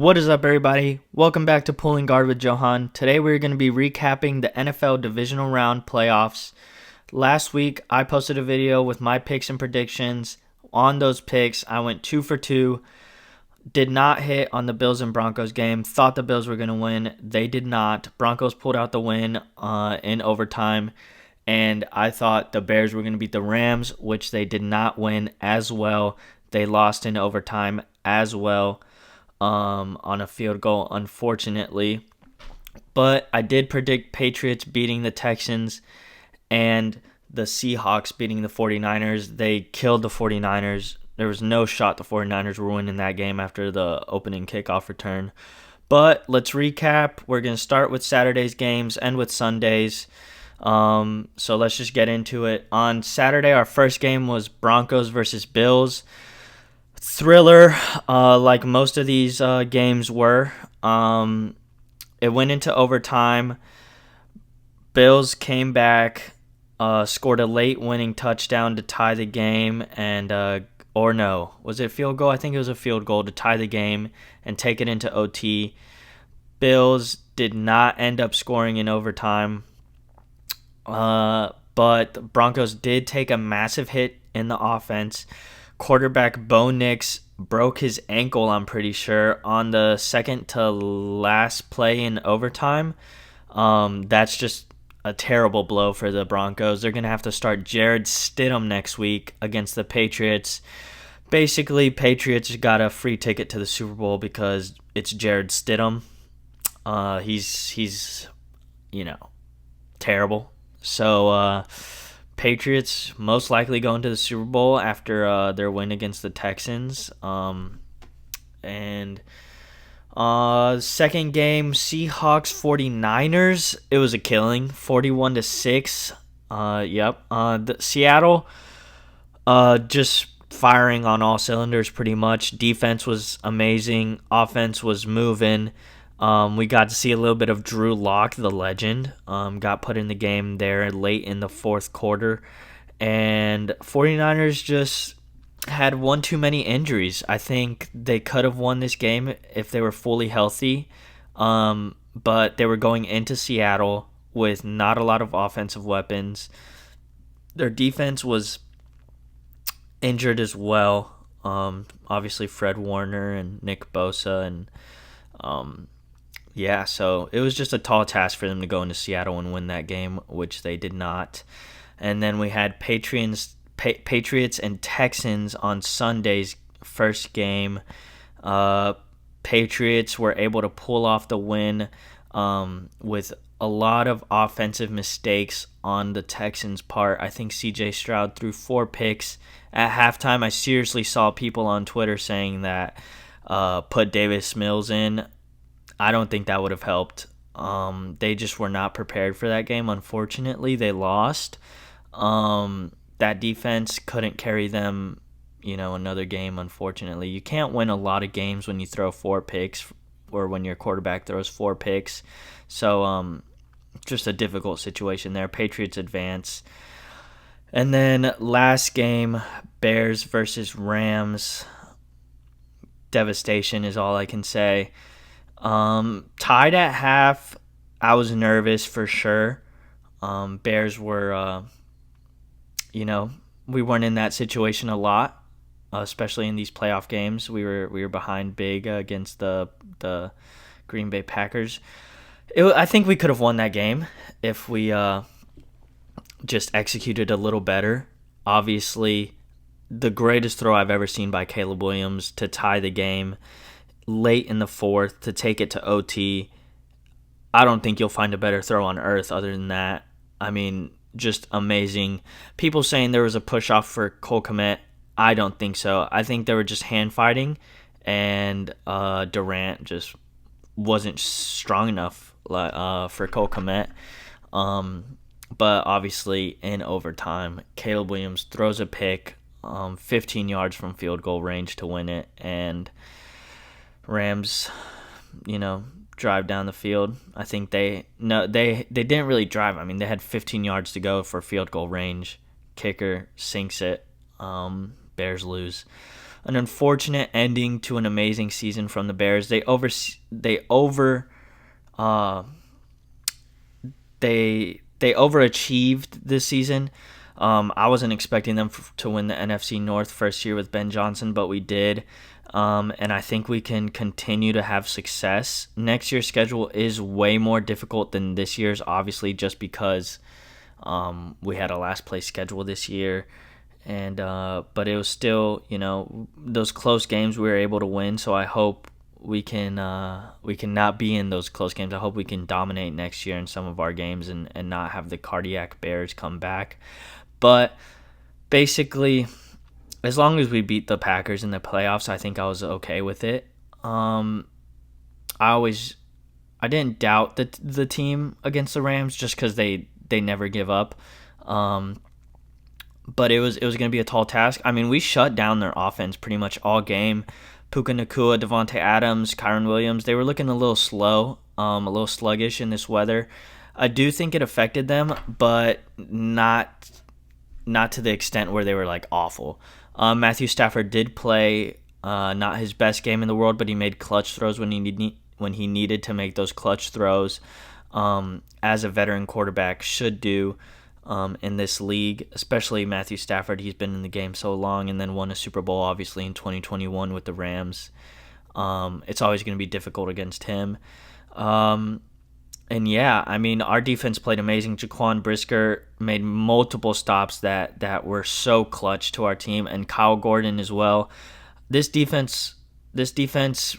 What is up, everybody? Welcome back to Pulling Guard with Johan. Today we're going to be recapping the NFL Divisional Round playoffs. Last week, I posted a video with my picks and predictions. On those picks, I went 2 for 2. Did not hit on the Bills and Broncos game. Thought the Bills were going to win. They did not. Broncos pulled out the win in overtime. And I thought the Bears were going to beat the Rams, which they did not win as well. They lost in overtime as well. On a field goal, unfortunately. But I did predict Patriots beating the Texans and the Seahawks beating the 49ers. They killed the 49ers. There was no shot the 49ers were winning that game after the opening kickoff return. But let's recap. We're going to start with Saturday's games and with Sunday's. So let's just get into it. On Saturday, our first game was Broncos versus Bills. Thriller, like most of these games were. It went into overtime. Bills came back, scored a late winning touchdown to tie the game, and or no, was it field goal? I think it was a field goal to tie the game and take it into OT. Bills did not end up scoring in overtime, but the Broncos did take a massive hit in the offense. Quarterback Bo Nix broke his ankle, I'm pretty sure, on the second to last play in overtime. That's just a terrible blow for the Broncos. They're going to have to start Jared Stidham next week against the Patriots. Basically, Patriots got a free ticket to the Super Bowl because it's Jared Stidham. He's terrible. So, Patriots most likely going to the Super Bowl after their win against the Texans. And second game, Seahawks 49ers. It was a killing, 41-6. The Seattle just firing on all cylinders pretty much. Defense was amazing. Offense was moving. We got to see a little bit of Drew Lock, the legend. Got put in the game there late in the fourth quarter. And 49ers just had one too many injuries. I think they could have won this game if they were fully healthy. But they were going into Seattle with not a lot of offensive weapons. Their defense was injured as well. Obviously Fred Warner and Nick Bosa and so it was just a tall task for them to go into Seattle and win that game, which they did not. And then we had Patriots and Texans on Sunday's first game. Patriots were able to pull off the win with a lot of offensive mistakes on the Texans' part. I think C.J. Stroud threw 4 picks. At halftime, I seriously saw people on Twitter saying that put Davis Mills in. I don't think that would have helped. They just were not prepared for that game. Unfortunately, they lost. That defense couldn't carry them, another game, unfortunately. You can't win a lot of games when you throw 4 picks or when your quarterback throws 4 picks. So, just a difficult situation there. Patriots advance. And then last game, Bears versus Rams. Devastation is all I can say. Tied at half, I was nervous for sure. Bears were, we weren't in that situation a lot, especially in these playoff games. We were behind big against the Green Bay Packers. I think we could have won that game if we just executed a little better. Obviously, the greatest throw I've ever seen by Caleb Williams to tie the game late in the fourth to take it to OT. I don't think you'll find a better throw on earth other than that. I mean, just amazing. People saying there was a push off for Cole Kmet. I don't think so. I think they were just hand fighting, and Durant just wasn't strong enough for Cole Kmet. But obviously in overtime, Caleb Williams throws a pick 15 yards from field goal range to win it, and Rams, drive down the field. I think they didn't really drive. I mean, they had 15 yards to go for field goal range. Kicker sinks it. Bears lose. an unfortunate ending to an amazing season from the Bears. Uh, they overachieved this season. I wasn't expecting them to win the NFC North first year with Ben Johnson, but we did. And I think we can continue to have success. Next year's schedule is way more difficult than this year's, obviously, just because we had a last place schedule this year. And but it was still, those close games we were able to win. So I hope we can not be in those close games. I hope we can dominate next year in some of our games and not have the cardiac Bears come back. But basically, as long as we beat the Packers in the playoffs, I think I was okay with it. I didn't doubt the team against the Rams just because they never give up. But it was going to be a tall task. I mean, we shut down their offense pretty much all game. Puka Nacua, Devontae Adams, Kyron Williams, they were looking a little slow, a little sluggish in this weather. I do think it affected them, but not to the extent where they were like awful. Matthew Stafford did play not his best game in the world, but he made clutch throws when he needed to make those clutch throws, as a veteran quarterback should do. In this league, especially Matthew Stafford. He's been in the game so long and then won a Super Bowl, obviously, in 2021 with the Rams. It's always going to be difficult against him. And yeah, I mean, our defense played amazing. Jaquan Brisker made multiple stops that were so clutch to our team, and Kyle Gordon as well. This defense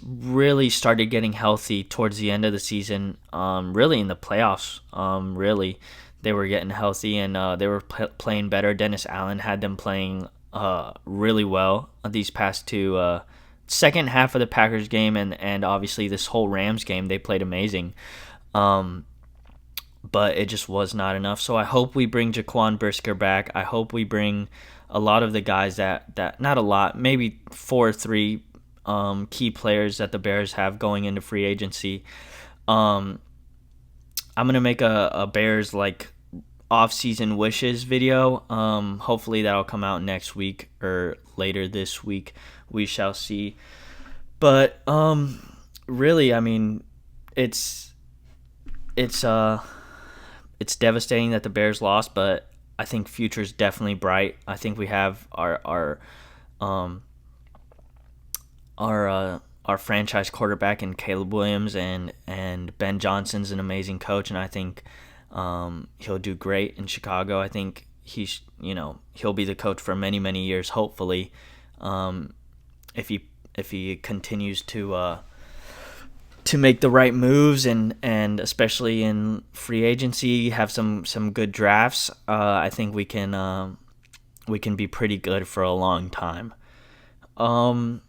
really started getting healthy towards the end of the season, really in the playoffs, really. They were getting healthy, and they were playing better. Dennis Allen had them playing really well these past two second half of the Packers game, and obviously this whole Rams game. They played amazing, but it just was not enough. So I hope we bring Jaquan Brisker back. I hope we bring a lot of the guys that not a lot, maybe 4 or 3 key players that the Bears have going into free agency. I'm going to make a Bears off-season wishes video. Hopefully that'll come out next week or later this week. We shall see. But really, I mean, it's devastating that the Bears lost, but I think future's definitely bright. I think we have our franchise quarterback in Caleb Williams, and Ben Johnson's an amazing coach, and I think he'll do great in Chicago. I think he'll be the coach for many, many years, hopefully, if he continues to make the right moves and especially in free agency, have some good drafts. I think we can be pretty good for a long time. I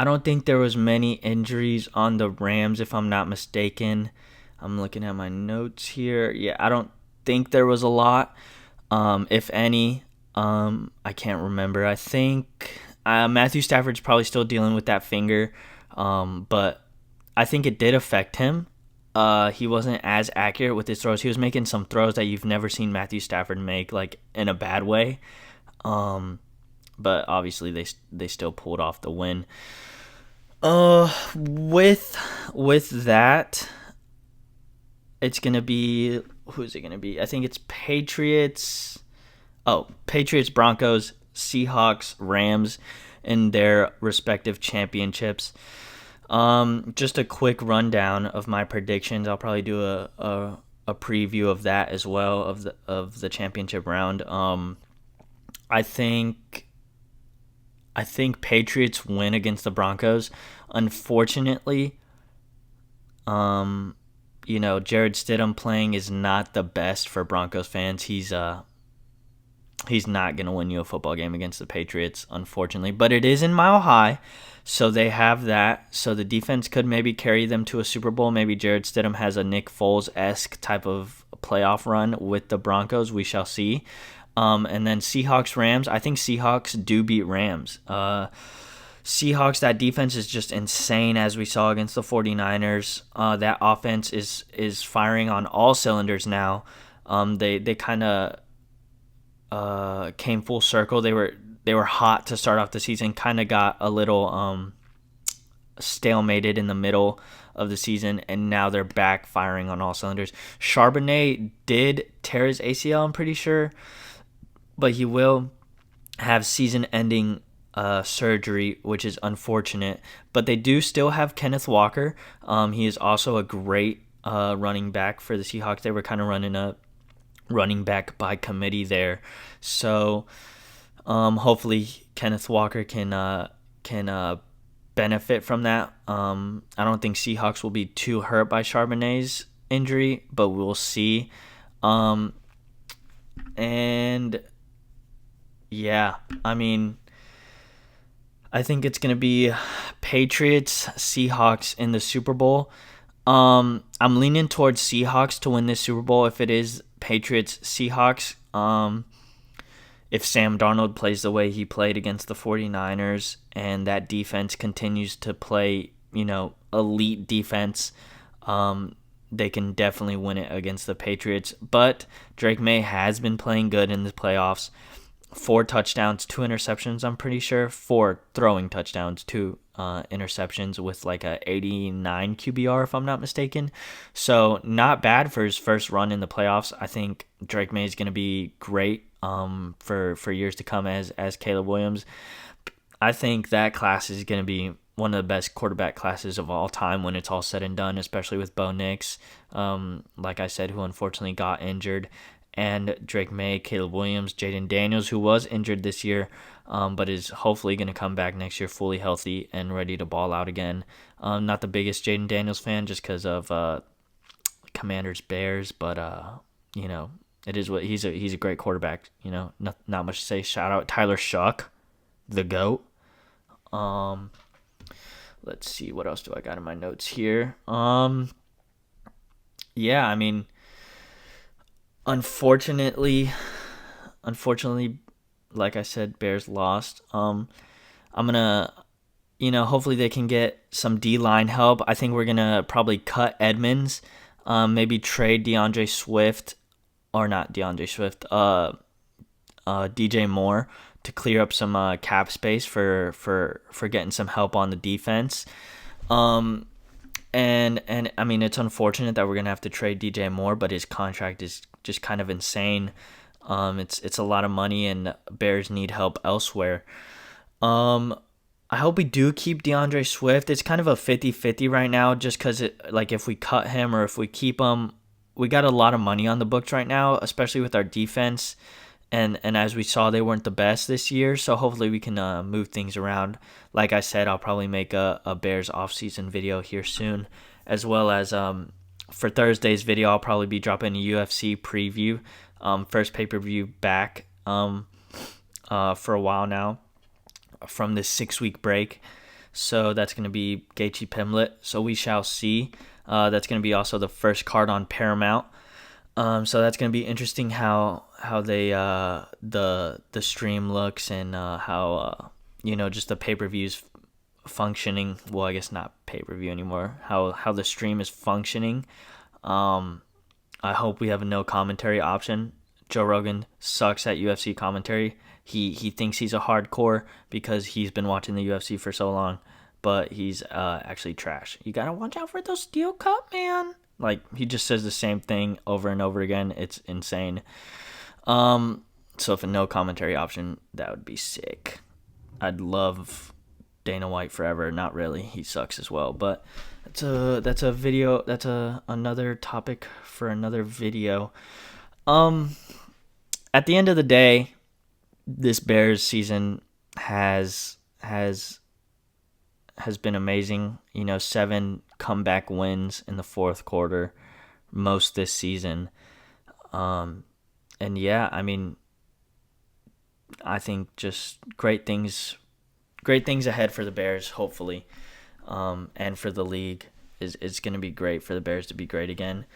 don't think there was many injuries on the Rams, if I'm not mistaken. I'm looking at my notes here. Yeah, I don't think there was a lot, if any. I can't remember. I think Matthew Stafford's probably still dealing with that finger, but I think it did affect him. He wasn't as accurate with his throws. He was making some throws that you've never seen Matthew Stafford make, in a bad way. But obviously they still pulled off the win. With that, it's gonna be, who's it gonna be? I think it's Patriots, Broncos, Seahawks, Rams, in their respective championships. Just a quick rundown of my predictions. I'll probably do a preview of that as well, of the championship round. I think Patriots win against the Broncos. Unfortunately, Jared Stidham playing is not the best for Broncos fans. He's not going to win you a football game against the Patriots, unfortunately. But it is in Mile High, so they have that. So the defense could maybe carry them to a Super Bowl. Maybe Jared Stidham has a Nick Foles-esque type of playoff run with the Broncos. We shall see. And then Seahawks-Rams. I think Seahawks do beat Rams. Seahawks, that defense is just insane, as we saw against the 49ers. That offense is firing on all cylinders now. They kind of came full circle. They were they were hot to start off the season, kind of got a little stalemated in the middle of the season, and now they're back firing on all cylinders. Charbonnet did tear his ACL, I'm pretty sure, but he will have season-ending surgery, which is unfortunate. But they do still have Kenneth Walker. He is also a great running back for the Seahawks. They were kind of running a running back by committee there, so hopefully Kenneth Walker can benefit from that. I don't think Seahawks will be too hurt by Charbonnet's injury, but we'll see. And yeah, I mean, I think it's going to be Patriots, Seahawks in the Super Bowl. I'm leaning towards Seahawks to win this Super Bowl if it is Patriots, Seahawks. If Sam Darnold plays the way he played against the 49ers and that defense continues to play, elite defense, they can definitely win it against the Patriots. But Drake May has been playing good in the playoffs. 4 touchdowns, 2 interceptions, I'm pretty sure. 4 throwing touchdowns, 2 interceptions with like a 89 QBR, if I'm not mistaken. So not bad for his first run in the playoffs. I think Drake May is going to be great for years to come as Caleb Williams. I think that class is going to be one of the best quarterback classes of all time when it's all said and done, especially with Bo Nix, like I said, who unfortunately got injured, and Drake May, Caleb Williams, Jaden Daniels, who was injured this year, but is hopefully going to come back next year fully healthy and ready to ball out again. Not the biggest Jaden Daniels fan just because of Commanders Bears, but it is what he's a great quarterback. Not much to say. Shout out Tyler Shuck, the GOAT. Let's see, what else do I got in my notes here? Yeah, I mean, unfortunately, like I said, Bears lost. I'm gonna, hopefully they can get some D-line help. I think we're gonna probably cut Edmonds, maybe trade DJ Moore to clear up some cap space for getting some help on the defense. And I mean, it's unfortunate that we're gonna have to trade DJ Moore, but his contract is just kind of insane. It's a lot of money, and Bears need help elsewhere. I hope we do keep DeAndre Swift. It's kind of a 50-50 right now, just because if we cut him or if we keep him, we got a lot of money on the books right now, especially with our defense. And as we saw, they weren't the best this year, so hopefully we can move things around. Like I said, I'll probably make a Bears offseason video here soon, as well as for Thursday's video, I'll probably be dropping a UFC preview, first pay-per-view back for a while now from this 6-week break. So that's going to be Gaethje Pimlet, so we shall see. That's going to be also the first card on Paramount. So that's going to be interesting how they the stream looks and how just the pay-per-views functioning. Well, I guess not pay-per-view anymore. How the stream is functioning. I hope we have a no commentary option. Joe Rogan sucks at UFC commentary. He thinks he's a hardcore because he's been watching the UFC for so long, but he's actually trash. You gotta watch out for those steel cup, man. Like, he just says the same thing over and over again. It's insane. So if a no commentary option, that would be sick. I'd love Dana White forever. Not really. He sucks as well. But that's a video. That's another topic for another video. At the end of the day, this Bears season has been amazing. 7 comeback wins in the fourth quarter, most this season. And yeah, I mean, I think just great things ahead for the Bears, hopefully. And for the league is going to be great for the Bears to be great again.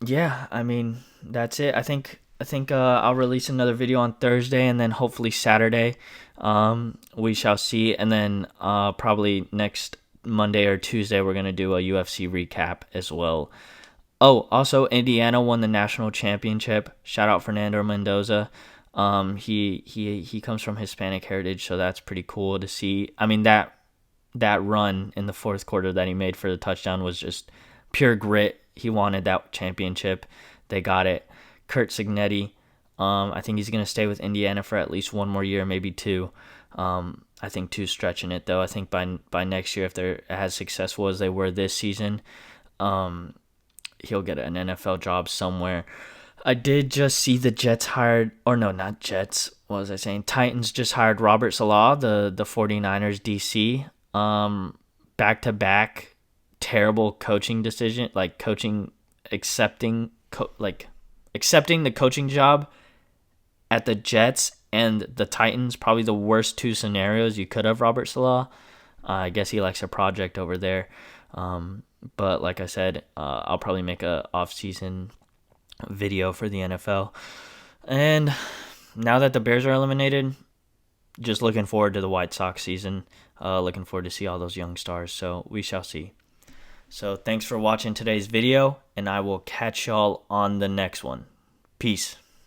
Yeah, I mean, that's it. I think I'll release another video on Thursday and then hopefully Saturday. We shall see. And then probably next Monday or Tuesday, we're going to do a UFC recap as well. Oh, also, Indiana won the national championship. Shout out Fernando Mendoza. He comes from Hispanic heritage, so that's pretty cool to see. I mean, that run in the fourth quarter that he made for the touchdown was just pure grit. He wanted that championship. They got it. Kurt Signetti, I think he's going to stay with Indiana for at least one more year, maybe two. I think two's stretching it, though. I think by next year, if they're as successful as they were this season, he'll get an NFL job somewhere. I did just see the Jets hired, or no, not Jets. What was I saying? Titans just hired Robert Salah, the 49ers DC. Back to back terrible coaching decision, like coaching accepting accepting the coaching job at the Jets and the Titans, probably the worst two scenarios you could have Robert Salah. I guess he likes a project over there. But like I said, I'll probably make a off-season video for the NFL. And now that the Bears are eliminated, just looking forward to the White Sox season. Looking forward to see all those young stars. So we shall see. So thanks for watching today's video, and I will catch y'all on the next one. Peace.